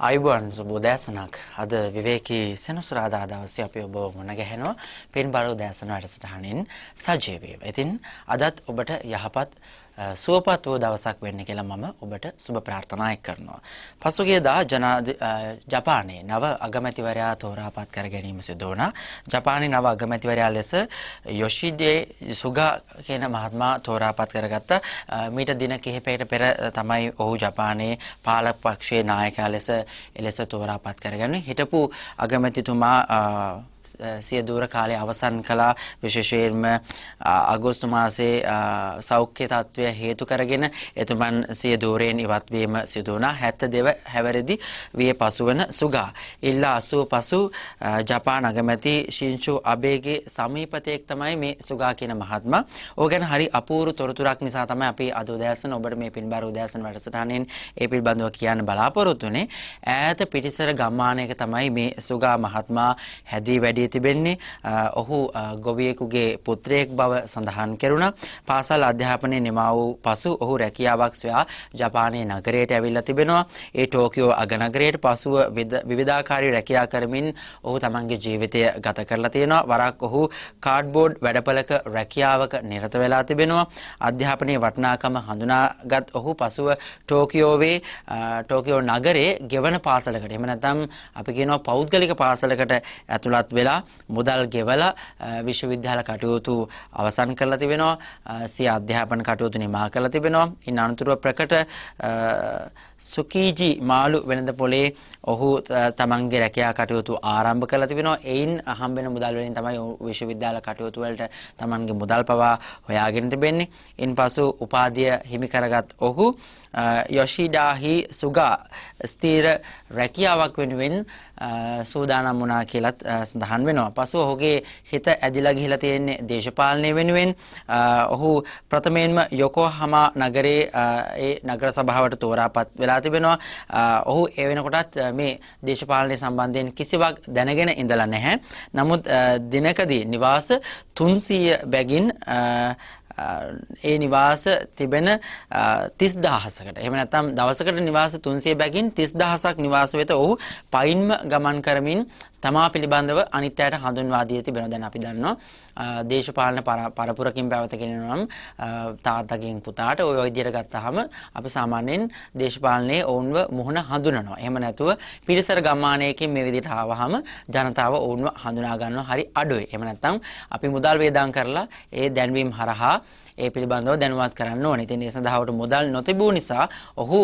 ආයුබෝවන් සුබෝදෑසනක් අද විවේකී සෙනසුරාදා දවසේ අපි ඔබ මුණ ගැහෙනවා පින්බර උදෑසන වැඩසටහනින් සජීවීව. ඉතින් අදත් ඔබට යහපත් සුවපත් වූ දවසක් වෙන්න කියලා මම ඔබට සුබ ප්‍රාර්ථනා කරනවා. පසුගියදා ජපානයේ නව අගමැතිවරයා තෝරාපත් කර ගැනීම සිදු වුණා. ජපානයේ නව අගමැතිවරයා ලෙස යොෂිඩේ සුගා කියන මහත්මයා තෝරාපත් කරගත්ත. මීට දින කිහිපයකට පෙර තමයි ඔහු ජපානයේ පාලක පක්ෂයේ නායකයා ලෙස එලෙස තෝරාපත් කරගන්නේ. හිටපු අගමැතිතුමා සිය දුර කාලය අවසන් කළා. විශේෂයෙන්ම අගෝස්තු මාසයේ සෞඛ්‍ය තත්ත්වය හේතු කරගෙන එතුමන් සිය දූරයෙන් ඉවත් වීම සිදු වුණා. 72 හැවිරිදි වියේ පසුවන සුගා ඉල්ලා 80 පසු ජපාන අගමැති ශින්සෝ අබේගේ සමීපතෙක් තමයි මේ සුගා කියන මහත්මයා. ඕක ගැන හරි අපූර්ව තොරතුරක් නිසා තමයි අපි අද උදෑසන ඔබට මේ පින්බර උදෑසන වැඩසටහනෙන් ඒ පිළිබඳව කියන්න බලාපොරොත්තු වෙන්නේ. ඈත පිටිසර ගම්මානයක තමයි මේ සුගා මහත්මයා හැදී වැඩි තිබෙන්නේ. ඔහු ගොවියෙකුගේ පුත්‍රයෙක් බව සඳහන් කෙරුණා. පාසල් අධ්‍යාපනය නිමා වූ පසු ඔහු රැකියාවක් සොයා ජපානයේ නගරයට ඇවිල්ලා තිබෙනවා. ඒ ටෝකියෝ අගනගරයට පසුව විවිධාකාරී රැකියා කරමින් ඔහු තමන්ගේ ජීවිතය ගත කරලා තියෙනවා. වරක් ඔහු කාඩ්බෝඩ් වැඩපළක රැකියාවක නිරත වෙලා තිබෙනවා. අධ්‍යාපනයේ වටිනාකම හඳුනාගත් ඔහු පසුව ටෝකියෝ නගරයේ ගෙවන පාසලකට එහෙම නැත්නම් අපි කියනවා පෞද්ගලික පාසලකට ඇතුළත් වෙලා මුදල් ගෙවලා විශ්වවිද්‍යාල කටයුතු අවසන් කරලා තිබෙනවා. සිය අධ්‍යාපන කටයුතු නිමා කරලා තිබෙනවා. ඉන් අනතුරුව ප්‍රකට සුකීජි මාළු වෙළඳ පොලේ ඔහු තමන්ගේ රැකියා කටයුතු ආරම්භ කරලා තිබෙනවා. එයින් හම්බෙන මුදල් වලින් තමයි විශ්වවිද්‍යාල කටයුතු වලට තමන්ගේ මුදල් පවා හොයාගෙන තිබෙන්නේ. ඉන්පසු උපාධිය හිමි කරගත් ඔහු යොෂිඩාහි සුගා ස්ථීර රැකියාවක් වෙනුවෙන් සූදානම් වුණා කියලත් සඳහන් වෙනවා. පසු ඔහුගේ හිත ඇදිලා ගිහිලා තියෙන්නේ දේශපාලනය වෙනුවෙන්. ඔහු ප්‍රථමයෙන්ම යොකෝහාමා නගරයේ ඒ නගර සභාවට තෝරාපත් වෙලා තිබෙනවා. ඔහු ඒ වෙනකොටත් මේ දේශපාලනය සම්බන්ධයෙන් කිසිවක් දැනගෙන ඉඳලා නැහැ. නමුත් දිනකදී නිවාස 300 බැගින් ඒ නිවාස තිබෙන 30000කට එහෙම නැත්නම් දවසකට නිවාස 300 බැගින් 30000ක් නිවාස වෙත ඔහු පයින්ම ගමන් කරමින් තමා පිළිබඳව අනිත් අයට හඳුන්වා දී තිබෙනවා. දැන් අපි දන්නවා දේශපාලන පරපුරකින් පැවතගෙන නම් තාත්තගෙන් පුතාට ඔය විදිහට ගත්තාම අපි සාමාන්‍යයෙන් දේශපාලනයේ ඔවුන්ව මුහුණ හඳුනනවා. එහෙම නැතුව පිරිසර ගම්මානයකින් මේ විදිහට ආවහම ජනතාව ඔවුන්ව හඳුනා ගන්නවා හරි අඩුයි. එහෙම නැත්නම් අපි මුදල් වේදම් කරලා ඒ දැන්වීම හරහා ඒ පිළිබඳව දැනුවත් කරන්න ඕනේ. ඉතින් ඒ සඳහාට මුදල් නොතිබූ නිසා ඔහු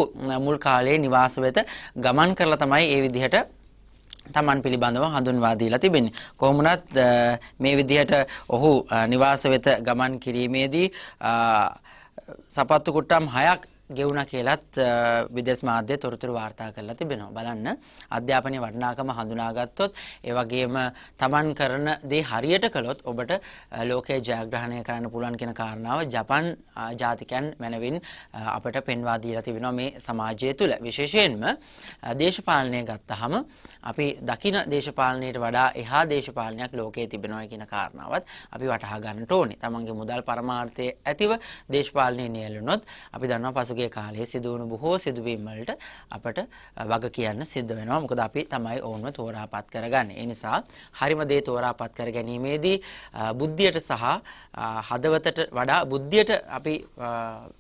මුල් කාලයේ නිවාස වෙත ගමන් කරලා තමයි ඒ විදිහට තමන් පිළිබඳව හඳුන්වා දීලා තිබෙන්නේ. කොහොම වුණත් මේ විදිහට ඔහු නිවාස වෙත ගමන් කිරීමේදී සපත්තු කුට්ටම් 6ක් ගෙවුණා කියලත් විදේශ මාධ්‍ය තොරතුරු වාර්තා කරලා තිබෙනවා. බලන්න අධ්‍යාපනයේ වටිනාකම හඳුනාගත්තොත් ඒ වගේම තමන් කරන දේ හරියට කළොත් ඔබට ලෝකයේ ජයග්‍රහණය කරන්න පුළුවන් කියන කාරණාව ජපන් ජාතිකයන් මැනවින් අපට පෙන්වා දීලා තිබෙනවා මේ සමාජය තුළ. විශේෂයෙන්ම දේශපාලනය ගත්තාම අපි දකින දේශපාලනයට වඩා එහා දේශපාලනයක් ලෝකයේ තිබෙනවා කියන කාරණාවත් අපි වටහා ගන්නට ඕනේ. තමන්ගේ මුදල් පරමාර්ථයේ ඇතිව දේශපාලනයේ නියැලුනොත් අපි දන්නවා පසුගිය කාලයේ සිදුවුණු බොහෝ සිදුවීම් වලට අපට වග කියන්න සිද්ධ වෙනවා. මොකද අපි තමයි ඔවුන්ව තෝරාපත් කරගන්නේ. ඒ නිසා හරිම දේ තෝරාපත් කර ගැනීමේදී බුද්ධියට සහ හදවතට වඩා බුද්ධියට අපි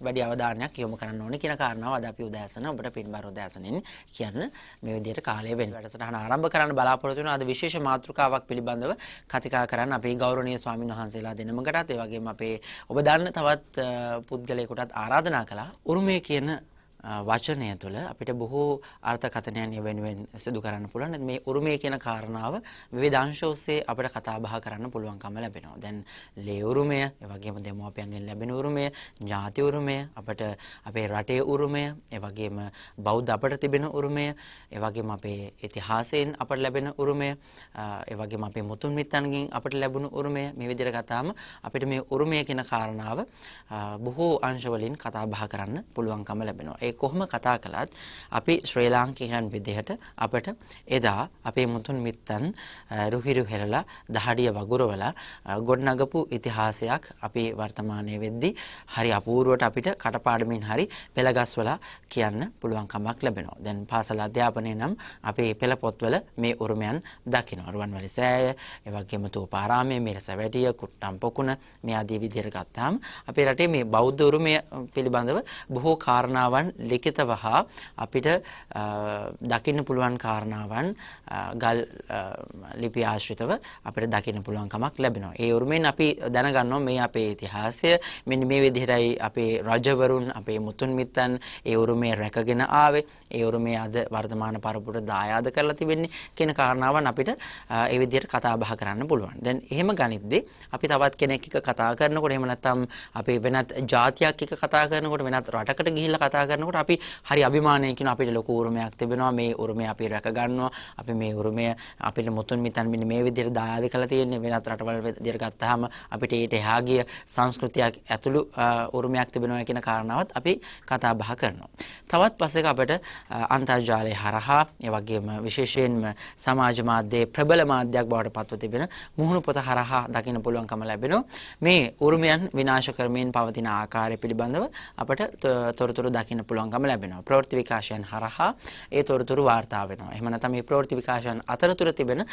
වැඩි අවධානයක් යොමු කරන්න ඕනේ කියන කාරණාව අද අපි උදෑසන ඔබට පින්බර උදෑසනින් කියන්න මේ විදිහට කාලය වෙන වැඩසටහන ආරම්භ කරන්න බලාපොරොත්තු වෙනවා. අද විශේෂ මාතෘකාවක් පිළිබඳව කතිකා කරන්න අපේ ගෞරවනීය ස්වාමීන් වහන්සේලා දෙනමකටත් ඒ වගේම අපේ ඔබ දන්න තවත් පුද්ගලයෙකුටත් ආරාධනා කළා. උරුමය කියන වචනය තුළ අපිට බොහෝ අර්ථකථනයන් වෙනුවෙන් සිදු කරන්න පුළුවන්. මේ උරුමය කියන කාරණාව විවිධ අංශ ඔස්සේ අපිට කතා බහ කරන්න පුළුවන්කම ලැබෙනවා. දැන් ලේ උරුමය, ඒ වගේම දෙමව්පියන්ගෙන් ලැබෙන උරුමය, ජාති උරුමය, අපට අපේ රටේ උරුමය, ඒ වගේම බෞද්ධ අපට තිබෙන උරුමය, ඒ වගේම අපේ ඉතිහාසයෙන් අපට ලැබෙන උරුමය, ඒ වගේම අපේ මුතුන් මිත්තන්ගෙන් අපට ලැබුණු උරුමය. මේ විදිහට කතාම අපිට මේ උරුමය කියන කාරණාව බොහෝ අංශ වලින් කතා බහ කරන්න පුළුවන්කම ලැබෙනවා. ඒ කොහොම කතා කළත් අපි ශ්‍රී ලාංකිකයන් විදිහට අපිට එදා අපේ මුතුන් මිත්තන් රුහිරු හෙළලා දහඩිය වගුරවලා ගොඩනගපු ඉතිහාසයක් අපි වර්තමානයේ වෙද්දී හරි අපූර්වට අපිට කටපාඩමින් හරි පෙළගස්වලා කියන්න පුළුවන් කමක් ලැබෙනවා. දැන් පාසල අධ්‍යාපනයේ නම් අපේ පෙළ පොත්වල මේ උරුමයන් දකිනවා. රුවන්වැලි සෑය, ඒ වගේම තෝපාරාමයේ මිරසවැටිය, කුට්ටම් පොකුණ මේ ආදී විදිහට ගත්තාම අපේ රටේ මේ බෞද්ධ උරුමය පිළිබඳව බොහෝ කාරණාවන් ලිඛිතව හා අපිට දකින්න පුළුවන් කාරණාවන් ගල් ලිපි ආශ්‍රිතව අපිට දකින්න පුළුවන් කමක් ලැබෙනවා. ඒ උරුමෙන් අපි දැනගන්නවා මේ අපේ ඉතිහාසය මෙන්න මේ විදිහටයි අපේ රජවරුන් අපේ මුතුන් මිත්තන් ඒ උරුමය රැකගෙන ආවේ. ඒ උරුමය අද වර්තමාන පරපුරට දායාද කරලා තිබෙන්නේ කියන කාරණාවන් අපිට ඒ විදිහට කතා බහ කරන්න පුළුවන්. දැන් එහෙම ගනිද්දී අපි තවත් කෙනෙක් එක්ක කතා කරනකොට එහෙම නැත්නම් අපි වෙනත් ජාතියක් එක්ක කතා කරනකොට වෙනත් රටකට ගිහිල්ලා කතා කරනකොට අපි හරි අභිමානයෙන් කියන අපිට ලොකු උරුමයක් තිබෙනවා. මේ උරුමය අපි රැක ගන්නවා. අපි මේ උරුමය අපිට මුතුන් මිතන් මෙන්න මේ විදිහට දායාද කරලා තියෙන්නේ. වෙනත් රටවල් විදිහට ගත්තාම අපිට ඊට එහා ගිය සංස්කෘතියක් ඇතුළු උරුමයක් තිබෙනවා කියන කාරණාවත් අපි කතා බහ කරනවා. තවත් පස්සෙක අපිට අන්තර්ජාලය හරහා ඒ වගේම විශේෂයෙන්ම සමාජ මාධ්‍යයේ ප්‍රබල මාධ්‍යයක් බවට පත්ව තිබෙන මුහුණු පොත හරහා දකින්න පුළුවන්කම ලැබෙනවා. මේ උරුමයන් විනාශ කරමින් පවතින ආකාරය පිළිබඳව අපට තොරතුරු දකින්න පුළුවන්කම ලැබෙනවා. ප්‍රවෘත්ති විකාශයන් හරහා ඒ තොරතුරු වාර්තා වෙනවා. එහෙම නැත්නම් මේ ප්‍රවෘත්ති විකාශයන් අතරතුර තිබෙන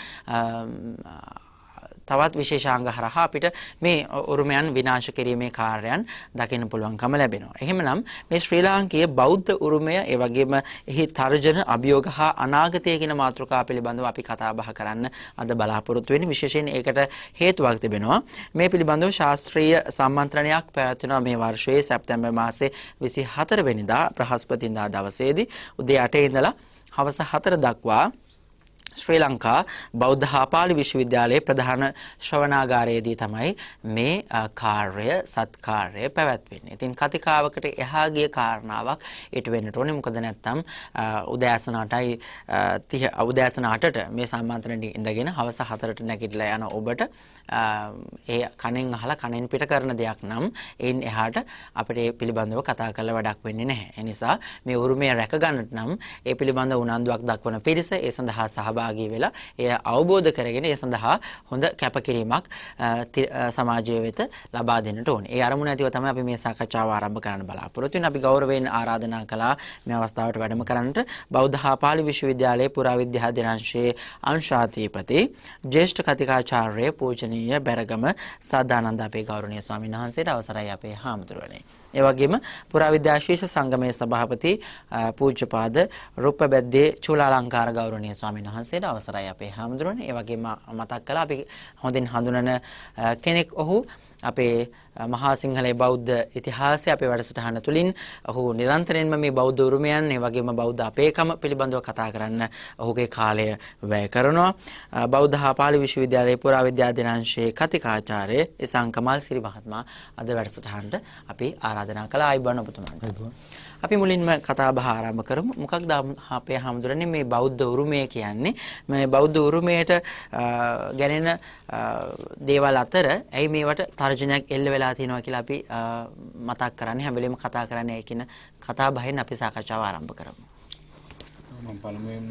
තවත් විශේෂාංග හරහා අපිට මේ උරුමයන් විනාශ කිරීමේ කාර්යයන් දකින්න පුළුවන්කම ලැබෙනවා. එහෙමනම් මේ ශ්‍රී ලාංකීය බෞද්ධ උරුමය ඒ වගේම එහි තර්ජන අභියෝග හා අනාගතය කියන මාතෘකාව පිළිබඳව අපි කතා බහ කරන්න අද බලාපොරොත්තු වෙන්නේ. විශේෂයෙන් ඒකට හේතුවක් තිබෙනවා. මේ පිළිබඳව ශාස්ත්‍රීය සම්මන්ත්‍රණයක් පැවැත්වෙනවා මේ වර්ෂයේ සැප්තැම්බර් මාසයේ 24 වෙනිදා බ්‍රහස්පතින්දා දවසේදී උදේ 8 ඉඳලා හවස 4 දක්වා ශ්‍රී ලංකා බෞද්ධ හා පාලි විශ්වවිද්‍යාලයේ ප්‍රධාන ශ්‍රවණාගාරයේදී තමයි මේ කාර්ය සත්කාර්ය පැවැත්වෙන්නේ. ඉතින් කතිකාවකට එහා ගිය කාරණාවක් ඊට වෙන්නට ඕනේ. මොකද නැත්තම් උදෑසන 8ට මේ සම්මන්ත්‍රණයේ ඉඳගෙන හවස 4ට නැගිටලා යන ඔබට ඒ කණෙන් අහලා කණෙන් පිට කරන දෙයක් නම් එයින් එහාට අපිට ඒ පිළිබඳව කතා කරලා වැඩක් වෙන්නේ නැහැ. ඒ නිසා මේ උරුමය රැක ගන්නට නම් ඒ පිළිබඳව උනන්දුවක් දක්වන පිරිස ඒ සඳහා සහභාගී වෙලා එය අවබෝධ කරගෙන ඒ සඳහා හොඳ කැපකිරීමක් සමාජය වෙත ලබා දෙන්නට ඕනේ. ඒ අරමුණ ඇතිව තමයි අපි මේ සාකච්ඡාව ආරම්භ කරන්න බලාපොරොත්තු වෙන්නේ. අපි ගෞරවයෙන් ආරාධනා කළා මේ අවස්ථාවට වැඩම කරන්නට බෞද්ධ හා පාලි විශ්වවිද්‍යාලයේ පුරාවිද්‍යා අධ්‍යනාංශයේ අංශාධිපති ජ්‍යෙෂ්ඨ කතිකාචාර්ය පූජනීය බැරගම සද්ධානන්ද අපේ ගෞරවනීය ස්වාමීන් වහන්සේට අවසරයි අපේ හාමුදුරුවනේ. ඒ වගේම පුරාවිද්‍යා ශීර්ෂ සංගමයේ සභාපති පූජ්‍යපාද රුප්පබැද්දේ චූලාලංකාර ගෞරවනීය ස්වාමීන් වහන්සේට අවසරයි අපේ හාමුදුරුවනේ. ඒ වගේම මතක් කළා අපි හොඳින් හඳුනන කෙනෙක් ඔහු අපේ මහා සිංහලයේ බෞද්ධ ඉතිහාසය අපේ වැඩසටහන තුලින් ඔහු නිරන්තරයෙන්ම මේ බෞද්ධ උරුමයන් ඒ වගේම බෞද්ධ අපේකම පිළිබඳව කතා කරන්න ඔහුගේ කාලය වැය කරනවා. බෞද්ධ හා පාලි විශ්වවිද්‍යාලයේ පුරාවිද්‍යා අධ්‍යනාංශයේ කතිකාචාර්ය ඉසංකමල් සිරි මහත්මයා අද වැඩසටහනට අපි ආරාධනා කළා. ආයිබෝන් ඔබතුමාට. අපි මුලින්ම කතා බහ ආරම්භ කරමු. මොකක්ද අපේ හාමුදුරනේ මේ බෞද්ධ උරුමය කියන්නේ? මේ බෞද්ධ උරුමයට ගැනෙන දේවල් අතර ඇයි මේවට තර්ජනයක් එල්ල වෙලා තියෙනවා කියලා අපි මතක් කරන්නේ. හැම වෙලෙම කතා කරන්නේ ඒ කියන කතා බහෙන් අපි සාකච්ඡාව ආරම්භ කරමු. මම පළමුවෙන්ම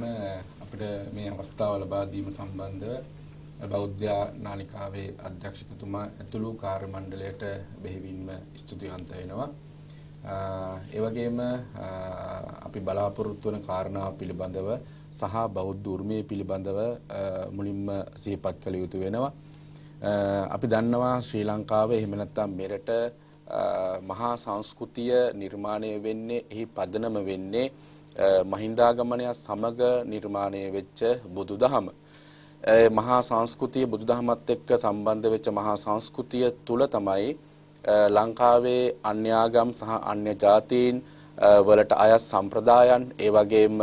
අපිට මේ අවස්ථාව ලබා දීම සම්බන්ධව බෞද්ධ නාලිකාවේ අධ්‍යක්ෂකතුමා ඇතුළු කාර්ය මණ්ඩලයට බෙහෙවින්ම ස්තුතිවන්ත වෙනවා. ඒ වගේම අපි බලාපොරොත්තු වන කාරණා පිළිබඳව සහ බෞද්ධ උරුමය පිළිබඳව මුලින්ම සිහිපත් කළ යුතු වෙනවා. අපි දන්නවා ශ්‍රී ලංකාවේ එහෙම නැත්නම් මෙරට මහා සංස්කෘතිය නිර්මාණය වෙන්නේ එහි පදනම වෙන්නේ මහින්දාගමනය සමග නිර්මාණය වෙච්ච බුදුදහම. මහා සංස්කෘතිය බුදුදහමත් එක්ක සම්බන්ධ වෙච්ච මහා සංස්කෘතිය තුල තමයි ලංකාවේ අන්‍යාගම් සහ අන්‍ය ජාතීන් වලට අයත් සම්ප්‍රදායන් ඒ වගේම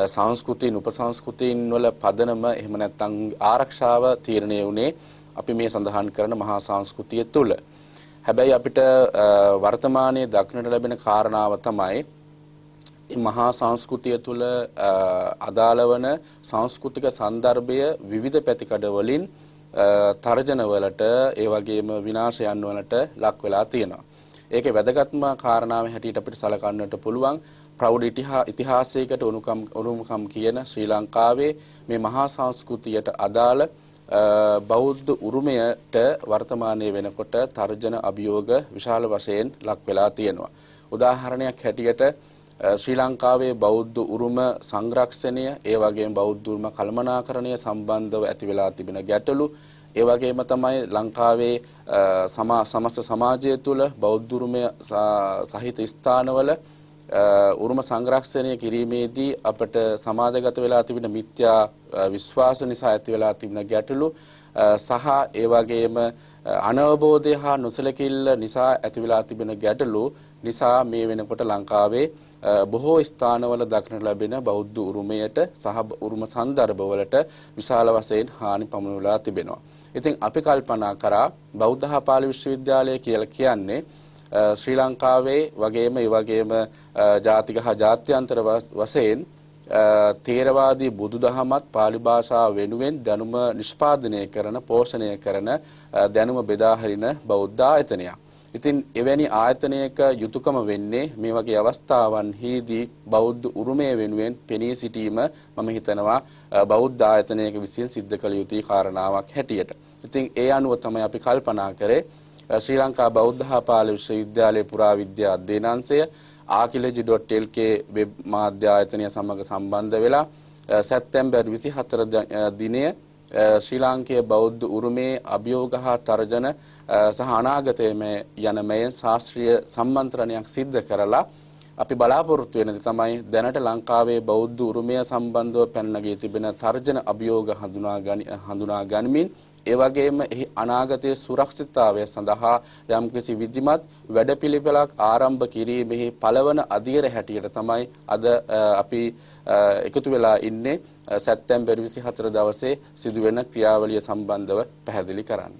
සංස්කෘතින් උපසංස්කෘතින් වල පදනම එහෙම නැත්නම් ආරක්ෂාව තීරණය වුණේ අපි මේ සඳහන් කරන මහා සංස්කෘතිය තුල. හැබැයි අපිට වර්තමානයේ දක්නට ලැබෙන කාරණාව තමයි මහා සංස්කෘතිය තුල අදාළ වන සංස්කෘතික සන්දර්භය විවිධ පැතිකඩ වලින් තර්ජන වලට ඒ වගේම විනාශයන් වලට ලක් වෙලා තියෙනවා. ඒකේ වැදගත්ම කාරණාව හැටියට අපිට සලකන්නට පුළුවන් ප්‍රෞಢ ඉතිහාසයකට උරුමකම් කියන ශ්‍රී ලංකාවේ මේ මහා සංස්කෘතියට අදාළ බෞද්ධ උරුමයට වර්තමානයේ වෙනකොට තර්ජන අභියෝග විශාල වශයෙන් ලක් වෙලා තියෙනවා. උදාහරණයක් හැටියට ශ්‍රී ලංකාවේ බෞද්ධ උරුම සංරක්ෂණය, ඒ වගේම බෞද්ධ උරුම කළමනාකරණය සම්බන්ධව ඇති වෙලා තිබෙන ගැටලු, ඒ වගේම තමයි ලංකාවේ සමස්ත සමාජය තුළ බෞද්ධ උරුමය සහිත ස්ථානවල උරුම සංරක්ෂණය කිරීමේදී අපට සමාජගත වෙලා තිබෙන මිත්‍යා විශ්වාස නිසා ඇති වෙලා තිබෙන ගැටලු සහ ඒ වගේම අනවබෝධය හා නොසලකිල්ල නිසා ඇති වෙලා තිබෙන ගැටලු නිසා මේ වෙනකොට ලංකාවේ බොහෝ ස්ථානවල දක්නට ලැබෙන බෞද්ධ උරුමයට සහ උරුම සන්දර්භවලට විශාල වශයෙන් හානි පමුණුලා තිබෙනවා. ඉතින් අපි කල්පනා කරා බෞද්ධ හා පාලි විශ්වවිද්‍යාලය කියලා කියන්නේ ශ්‍රී ලංකාවේ වගේම ඒ වගේම ජාතික හා ජාත්‍යන්තර වශයෙන් තේරවාදී බුදුදහමත් පාලි භාෂාව වෙනුවෙන් දැනුම නිෂ්පාදනය කරන, පෝෂණය කරන, දැනුම බෙදා හරින බෞද්ධ ආයතනයක්. ඉතින් එවැනි ආයතනයක යුතුයකම වෙන්නේ මේ වගේ අවස්ථාවන්හිදී බෞද්ධ උරුමය වෙනුවෙන් පෙනී සිටීම මම හිතනවා බෞද්ධ ආයතනයක විසින් සිද්ධ කළ යුතු කාරණාවක් හැටියට. ඉතින් ඒ අනුව තමයි අපි කල්පනා කරේ ශ්‍රී ලංකා බෞද්ධ හා පාලි විශ්වවිද්‍යාලයේ පුරාවිද්‍යා අධ්‍යයනාංශය archaeology.lk වෙබ් මාධ්‍ය ආයතනය සමග සම්බන්ධ වෙලා සැප්තැම්බර් 24 දිනය ශ්‍රී ලාංකේය බෞද්ධ උරුමේ අභියෝග හා තර්ජන සහ අනාගතයේ යන මේ ශාස්ත්‍රීය සම්මන්ත්‍රණයක් සිද්ධ කරලා අපි බලාපොරොත්තු වෙන දේ තමයි දැනට ලංකාවේ බෞද්ධ උරුමය සම්බන්ධව පැන නගී තිබෙන තර්ජන අභියෝග හඳුනා ගනිමින් ඒ වගේම එහි අනාගතයේ සුරක්ෂිතතාවය සඳහා යම්කිසි විධිමත් වැඩපිළිවෙලක් ආරම්භ කිරීමෙහි පළවන අදියර හැටියට තමයි අද අපි එකතු වෙලා ඉන්නේ සැප්තැම්බර් 24 දවසේ සිදුවෙන ක්‍රියාවලිය සම්බන්ධව පැහැදිලි කරන්න.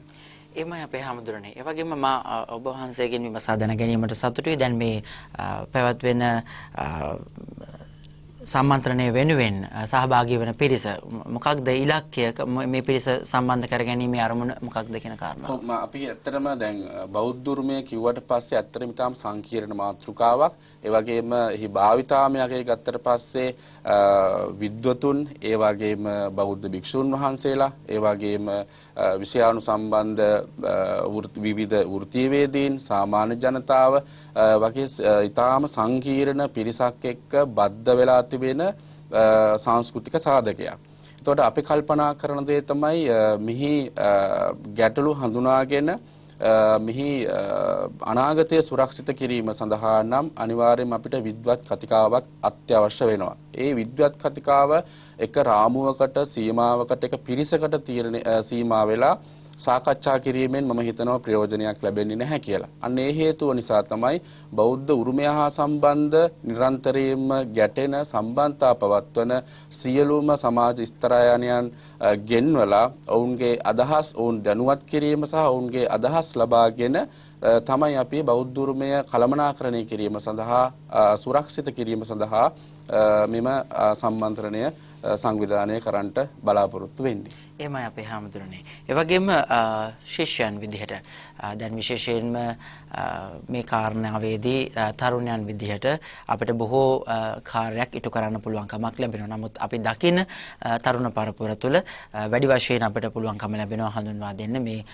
එමය අපේ හැමදෙරනේ. ඒ වගේම මා ඔබ වහන්සේගෙන් විමසා දැන ගැනීමට සතුටුයි. දැන් මේ පැවැත්වෙන සම්මන්ත්‍රණය වෙනුවෙන් සහභාගී වෙන පිරිස මොකක්ද ඉලක්කය, මේ පිරිස සම්බන්ධ කර ගැනීමේ අරමුණ මොකක්ද කියන කාරණාව? අපි ඇත්තටම දැන් බෞද්ධ උරුමය කිව්වට පස්සේ ඇත්තටම ඉතාම සංකීර්ණ මාතෘකාවක්. ඒ වගේම එහි භාවිතාමයක ගත්තට පස්සේ විද්වතුන්, ඒ වගේම බෞද්ධ භික්ෂුන් වහන්සේලා, ඒ වගේම විෂයානු සම්බන්ධ විවිධ වෘත්තීයවේදීන්, සාමාන්‍ය ජනතාව වගේ ඉතාම සංකීර්ණ පිරිසක් එක්ක බද්ධ වෙලා තිබෙන සංස්කෘතික සාධකයක්. එතකොට අපි කල්පනා කරන දේ තමයි මෙහි ගැටලු හඳුනාගෙන මෙහි අනාගතය සුරක්ෂිත කිරීම සඳහා නම් අනිවාර්යයෙන්ම අපිට විද්වත් කතිකාවක් අත්‍යවශ්‍ය වෙනවා. ඒ විද්වත් කතිකාව එක රාමුවකට, සීමාවකට, එක පිරිසකට සීමා වෙලා සාකච්ඡා කිරීමෙන් මම හිතනවා ප්‍රයෝජනයක් ලැබෙන්නේ නැහැ කියලා. අන්න ඒ හේතුව නිසා තමයි බෞද්ධ උරුමය හා සම්බන්ධ නිරන්තරයෙන්ම ගැටෙන, සම්බන්ධතා පවත්වන සියලුම සමාජ ස්ථරයන්යන් ගෙන්වලා ඔවුන්ගේ අදහස් ඔවුන් දැනුවත් කිරීම සහ ඔවුන්ගේ අදහස් ලබාගෙන තමයි අපි බෞද්ධ උරුමය කළමනාකරණය කිරීම සඳහා, සුරක්ෂිත කිරීම සඳහා මෙම සම්මන්ත්‍රණය සංවිධානය කරන්නට බලාපොරොත්තු වෙන්නේ. එමය අපේ හැමදෙරනේ. ඒ වගේම ශිෂ්‍යයන් විදිහට දැන් විශේෂයෙන්ම මේ කාරණාවේදී තරුණයන් විදිහට අපිට බොහෝ කාර්යයක් ඉටු කරන්න පුළුවන් කමක් ලැබෙනවා. නමුත් අපි දකින තරුණ පරපුර තුළ වැඩි වශයෙන් අපිට පුළුවන්කම ලැබෙනවා හඳුන්වා දෙන්න මේ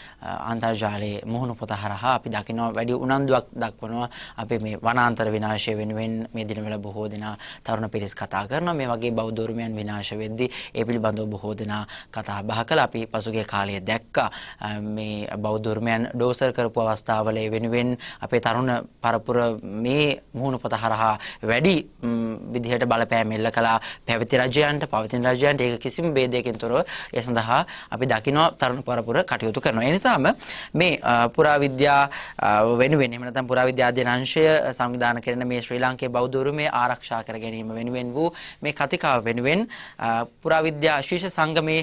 අන්තර්ජාලයේ මුහුණු පොත හරහා අපි දකිනවා වැඩි උනන්දුවක් දක්වනවා. අපි මේ වනාන්තර විනාශය වෙනුවෙන් මේ දිනවල බොහෝ දෙනා තරුණ පිරිස් කතා කරනවා. මේ වගේ බෞද්ධ උරුමයන් විනාශ වෙද්දී ඒ පිළිබඳව බොහෝ දෙනා කතා බහ කළා. අපි පසුගිය කාලයේ දැක්කා මේ බෞද්ධ උරුමයන් ඩෝසර් කරපු අවස්ථාවල ඒ වෙනුවෙන් අපේ තරුණ පරපුර මේ මුහුණු පොත හරහා වැඩි විදිහට බලපෑම් එල්ල කළා පැවති රජයන්ට, පවතින රජයන්ට. ඒක කිසිම ભેදයකින් තොරව ඒ සඳහා අපි දකිනවා තරුණ පරපුර කටයුතු කරනවා. ඒ නිසාම මේ පුරාවිද්‍යා වෙනුවෙන් එහෙම නැත්නම් පුරාවිද්‍යා අධ්‍යයනාංශය සංවිධානය කරන මේ ශ්‍රී ලාංකේය බෞද්ධ උරුමය ආරක්ෂා කර ගැනීම වෙනුවෙන් වූ මේ කතිකාව වෙනුවෙන් පුරාවිද්‍යා ශීර්ෂ සංගමේ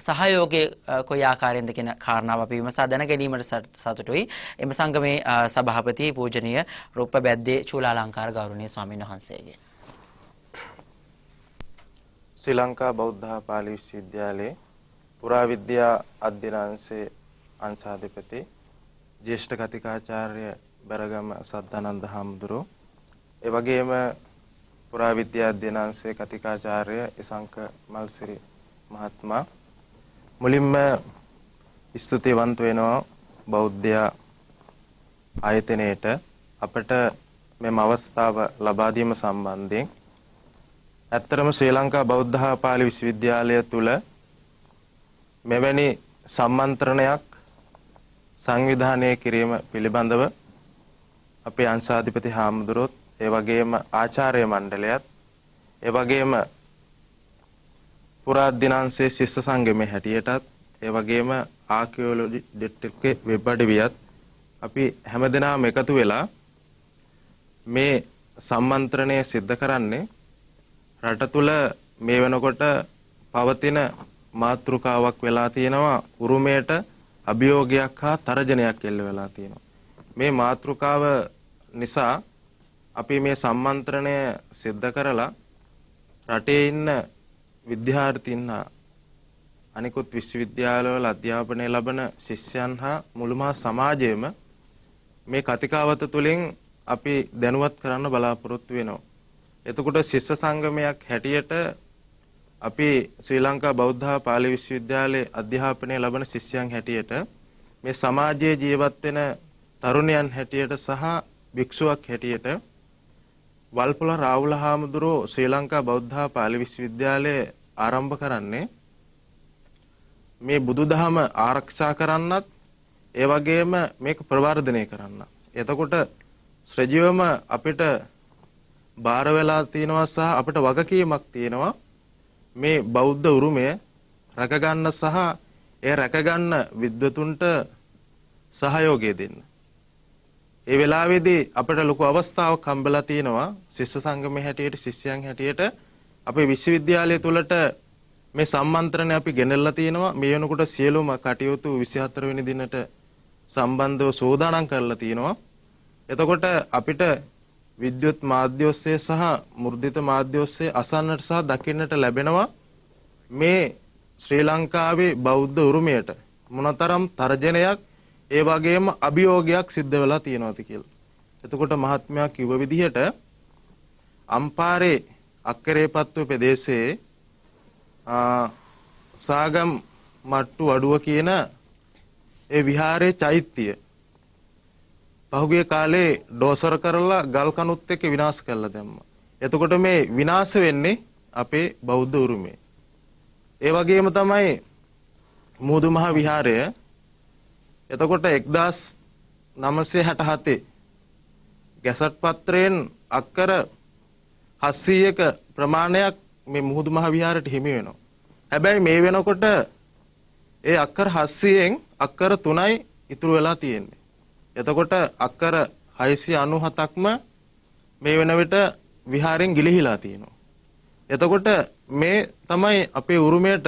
සහයෝගයේ කොයි ආකාරයෙන්ද කියන කාරණාව අපි විමසා දැන ගැනීමට සතුටුයි. එම සංගමේ සභාපති පූජනීය රූප බැද්දේ චූලාලංකාර ගෞරවනීය ස්වාමීන් වහන්සේගේ ශ්‍රී ලංකා බෞද්ධ පාලි විශ්වවිද්‍යාලයේ පුරාවිද්‍යා අධ්‍යයනාංශයේ අංශාධිපති ජ්‍යෙෂ්ඨ කතිකාචාර්ය බරගම සද්ධානන්ද හාමුදුරුවෝ, ඒ වගේම පුරාවිද්‍යා අධ්‍යනාංශයේ කතිකාචාර්ය ඉසංක මල්සිරි මහත්මයා මුලින්ම ස්තුතිවන්ත වෙනවා බෞද්ධ ආයතනයේට අපට මෙම අවස්ථාව ලබා දීම සම්බන්ධයෙන්. ඇත්තරම ශ්‍රී ලංකා බෞද්ධ පාලි විශ්වවිද්‍යාලය තුල මෙවැනි සම්මන්ත්‍රණයක් සංවිධානය කිරීම පිළිබඳව අපේ අංශාධිපති හාමුදුරුවොත් ඒ වගේම ආචාර්ය මණ්ඩලයත් ඒ වගේම පුරාධ්‍යනාංශයේ ශිෂ්‍ය සංගමේ හැටියටත් ඒ වගේම ආකියොලොජි ඩිස්ට්‍රික්කේ වෙබ් අඩවියත් අපි හැමදෙනාම එකතු වෙලා මේ සම්මන්ත්‍රණය සිද්ධ කරන්නේ රට තුල මේ වෙනකොට පවතින මාතෘකාවක් වෙලා තියෙනවා උරුමයට අභියෝගයක් හා තරජනයක් එල්ල වෙලා තියෙනවා. මේ මාතෘකාව නිසා අපි මේ සම්මන්ත්‍රණය සිද්ධ කරලා රටේ ඉන්න විද්‍යාර්ථීන් හා අනිකුත් විශ්වවිද්‍යාලවල අධ්‍යාපනය ලබන ශිෂ්‍යයන් හා මුළු මහත් සමාජයේම මේ කතිකාවත තුළින් අපි දැනුවත් කරන්න බලාපොරොත්තු වෙනවා. එතකොට ශිෂ්‍ය සංගමයක් හැටියට අපි ශ්‍රී ලංකා බෞද්ධ පාලි විශ්වවිද්‍යාලයේ අධ්‍යාපනය ලබන ශිෂ්‍යයන් හැටියට මේ සමාජයේ ජීවත් වෙන තරුණයන් හැටියට සහ භික්ෂුවක් හැටියට වල්පොල රාහුල හාමුදුරුවෝ ශ්‍රී ලංකා බෞද්ධ පාලි විශ්වවිද්‍යාලය ආරම්භ කරන්නේ මේ බුදුදහම ආරක්ෂා කරන්නත් ඒ වගේම මේක ප්‍රවර්ධනය කරන්න. එතකොට ශ්‍රජීවම අපිට බාර වෙලා තියෙනවා සහ අපිට වගකීමක් තියෙනවා මේ බෞද්ධ උරුමය රැකගන්න සහ ඒ රැකගන්න විද්වතුන්ට සහයෝගය දෙන්න. ඒ වෙලාවේදී අපිට ලොකු අවස්ථාවක් හම්බෙලා තියෙනවා ශිෂ්‍ය සංගමයේ හැටියට ශිෂ්‍යයන් හැටියට අපේ විශ්වවිද්‍යාලය තුලට මේ සම්මන්ත්‍රණය අපි ගෙනල්ලා තියෙනවා. මේ වෙනකොට සියලුම කටයුතු 24 වෙනි දිනට සම්බන්ධව සෝදානම් කරලා තියෙනවා. එතකොට අපිට විද්‍යුත් මාධ්‍ය ඔස්සේ සහ මුද්‍රිත මාධ්‍ය ඔස්සේ අසන්නට සහ දකින්නට ලැබෙනවා මේ ශ්‍රී ලංකාවේ බෞද්ධ උරුමයට මොනතරම් තර්ජනයක් ඒ වගේම අභියෝගයක් සිද්ධ වෙලා තියෙනවද කියලා. එතකොට මහත්මයා කිව්ව විදිහට අම්පාරේ අක්කරේපත්තු ප්‍රදේශයේ සාගම් මට්ටු අඩුව කියන ඒ විහාරයේ චෛත්‍යය පහුගිය කාලේ ඩෝසර් කරලා ගල් කණුත් එක්ක විනාශ කළා දැම්මා. එතකොට මේ විනාශ වෙන්නේ අපේ බෞද්ධ උරුමය. ඒ වගේම තමයි මුහුදු මහ විහාරය. එතකොට 1967 ගැසට් පත්‍රයෙන් අක්කර 700ක ප්‍රමාණයක් මේ මුහුදු මහ විහාරයට හිමි වෙනවා. හැබැයි මේ වෙනකොට ඒ අක්කර 700න් අක්කර 3යි ඉතුරු වෙලා තියෙන්නේ. එතකොට අක්කර 697ක්ම මේ වෙන විට විහාරෙන් ගිලිහිලා තියෙනවා. එතකොට මේ තමයි අපේ උරුමයට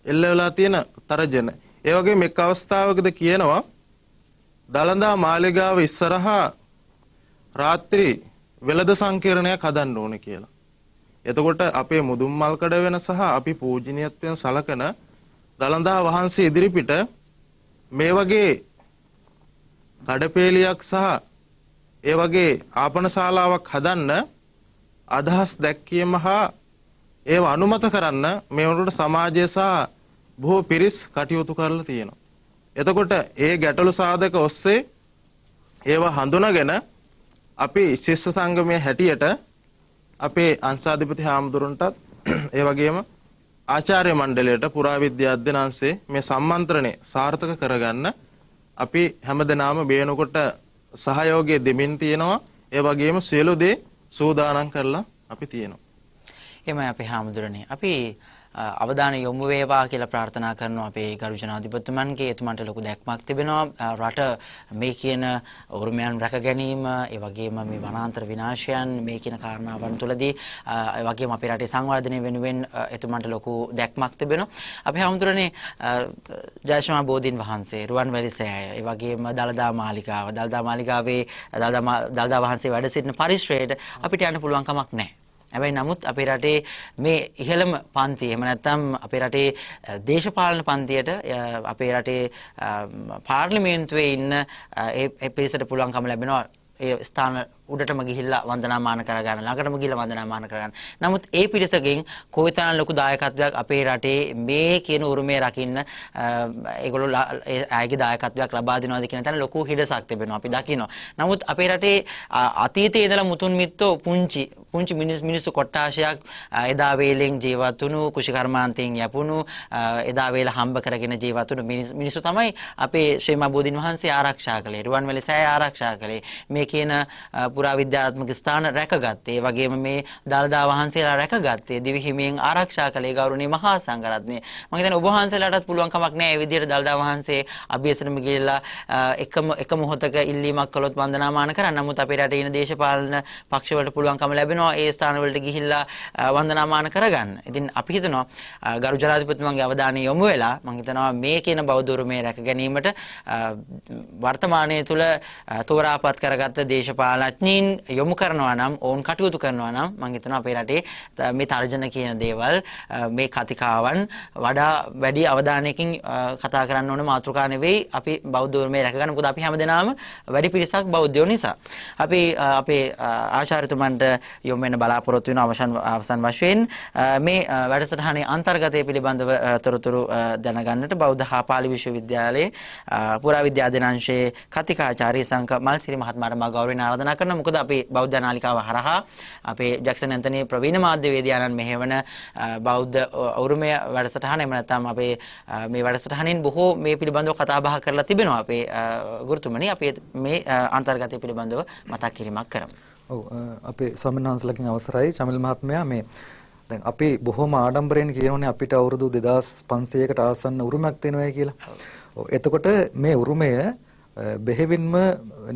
එල්ල වෙලා තියෙන තරජන. ඒ වගේම එක් අවස්ථාවකදී කියනවා දලදා මාලිගාව ඉස්සරහා රාත්‍රී වෙළඳ සංකීර්ණයක් හදන්න ඕනේ කියලා. එතකොට අපේ මුදුන් මල්කඩ වෙන සහ අපි පූජනීයත්වයෙන් සලකන දලදා වහන්සේ ඉදිරිපිට මේ වගේ කඩපේලියක් සහ ඒ වගේ ආපන ශාලාවක් හදන්න අදහස් දැක්වීම හා ඒව අනුමත කරන්න මේ වුණට සමාජය සහ බොහෝ පිරිස් කටයුතු කරලා තියෙනවා. එතකොට ඒ ගැටලු සාධක ඔස්සේ ඒව හඳුනාගෙන අපි ශිෂ්‍ය සංගමයේ හැටියට අපේ අංශාධිපති හාමුදුරන්ටත් ඒ වගේම ආචාර්ය මණ්ඩලයට පුරාවිද්‍යා අධ්‍යනාංශයේ මේ සම්මන්ත්‍රණය සාර්ථක කරගන්න අපි හැමදෙනාම බේනකොට සහයෝගය දෙමින් තියෙනවා. ඒ වගේම සියලු දේ සූදානම් කරලා අපි තියෙනවා. එමය අපේ හාමුදුරනේ අපි අවධානය යොමු වේවා කියලා ප්‍රාර්ථනා කරනවා අපේ ගරු ජනාධිපතිතුමන්ගේ. එතුමන්ට ලොකු දැක්මක් තිබෙනවා රට මේ කියන උරුමයන් රැක ගැනීම ඒ වගේම මේ වනාන්තර විනාශයන් මේ කියන කාරණාවන් තුළදී ඒ වගේම අපේ රටේ සංවර්ධනය වෙනුවෙන් එතුමන්ට ලොකු දැක්මක් තිබෙනවා. අපේ හාමුදුරනේ ජයශ්‍රී බෝධීන් වහන්සේ රුවන්වැලි සෑය ඒ වගේම දළදා මාලිගාව දළදා මාලිගාවේ දළදා වහන්සේ වැඩ සිටින පරිශ්‍රයට අපිට යන්න පුළුවන් කමක් නැහැ. හැබැයි නමුත් අපේ රටේ මේ ඉහළම පන්තිය එහෙම නැත්නම් අපේ රටේ දේශපාලන පන්තියට අපේ රටේ පාර්ලිමේන්තුවේ ඉන්න ඒ පිරිසට පුළුවන්කම ලැබෙනවා ඒ ස්ථාන උඩටම ගිහිල්ලා වන්දනාමාන කරගන්න ළඟටම ගිහිල්ලා වන්දනාමාන කරගන්න. නමුත් ඒ පිරිසකින් කොයිතරම් ලොකු දායකත්වයක් අපේ රටේ මේ කියන උරුමය රකින්න ඒගොල්ලෝ ආයගේ දායකත්වයක් ලබා දෙනවාද කියන තැන ලොකු හිඩසක් තිබෙනවා අපි දකිනවා. නමුත් අපේ රටේ අතීතයේ ඉඳලා මුතුන් මිත්තෝ පුංචි මිනිස්සු කොට්ටාශයක් එදා වේලෙන් ජීවත් වුණු කුෂිකර්මාන්තයෙන් යපුණු එදා වේල හම්බ කරගෙන ජීවත් වුණු මිනිස්සු තමයි අපේ ශ්‍රී මහා බෝධීන් වහන්සේ ආරක්ෂා කළේ. රුවන්වැලි සෑය ආරක්ෂා කළේ. මේ කියන පුරාවිද්‍යාත්මක ස්ථාන රැකගත්තේ. ඒ වගේම මේ දළදා වහන්සේලා රැකගත්තේ. දිවි හිමියෙන් ආරක්ෂා කළේ ගෞරවනීය මහා සංඝරත්නය. මම හිතන්නේ ඔබ වහන්සේලාටත් පුළුවන් කමක් නැහැ මේ විදිහට දළදා වහන්සේ අභියසනම ගිහිල්ලා එක මොහොතක ඉල්ලීමක් කළොත් වන්දනාමාන කරන්න. නමුත් අපේ රටේ ඉන්න දේශපාලන පක්ෂ වලට පුළුවන්කම ලැබෙනවා ඒ ස්ථාන වලට ගිහිල්ලා වන්දනාමාන කරගන්න. ඉතින් අපි හිතනවා ගරු ජනාධිපතිතුමාගේ අවධානය යොමු වෙලා මම හිතනවා මේ කියන බෞද්ධ උරුමය රැක ගැනීමට වර්තමානයේ තුල තෝරාපත් කරගත්ත දේශපාලනඥයින් යොමු කරනවා නම් ඕන් කටයුතු කරනවා නම් මම හිතනවා අපේ රටේ මේ තර්ජන කියන දේවල් මේ කතිකාවන් වඩා වැඩි අවධානයකින් කතා කරන්න ඕන මාතෘකා නෙවෙයි අපි බෞද්ධ උරුමය රැක ගන්න. මොකද අපි හැමදෙනාම වැඩි පිරිසක් බෞද්ධයෝ නිසා. අපි අපේ ආචාර්යතුමන්ට යොමු වෙන බලාපොරොත්තු වෙන අවසන් වශයෙන් මේ වැඩසටහනේ අන්තර්ගතය පිළිබඳව තොරතුරු දැනගන්නට බෞද්ධ හා පාලි විශ්වවිද්‍යාලයේ පුරාවිද්‍යා අධ්‍යනාංශයේ කතිකාචාර්ය සංක මල්සිරි මහත්මයාට මා ගෞරවයෙන් ආරාධනා කරනවා. මොකද අපේ බෞද්ධ නාලිකාව හරහා අපේ ජැක්සන් ඇන්තනි ප්‍රවීණ මාධ්‍යවේදියාණන් මෙහෙවන බෞද්ධ උරුමය වැඩසටහන එහෙම නැත්නම් අපේ මේ වැඩසටහනින් බොහෝ මේ පිළිබඳව කතා බහ කරලා තිබෙනවා. අපේ ගුරුතුමනි අපි මේ අන්තර්ගතය පිළිබඳව මතක් කිරීමක් කරමු. ඔව් අපේ ස්වාමීන් වහන්සේලාගෙන් අවසරයි චමිල් මහත්මයා මේ දැන් අපි බොහොම ආඩම්බරයෙන් කියනෝනේ අපිට අවුරුදු 2500කට ආසන්න උරුමයක් තියෙනවා කියලා. ඔව් එතකොට මේ උරුමය බෙහෙවින්ම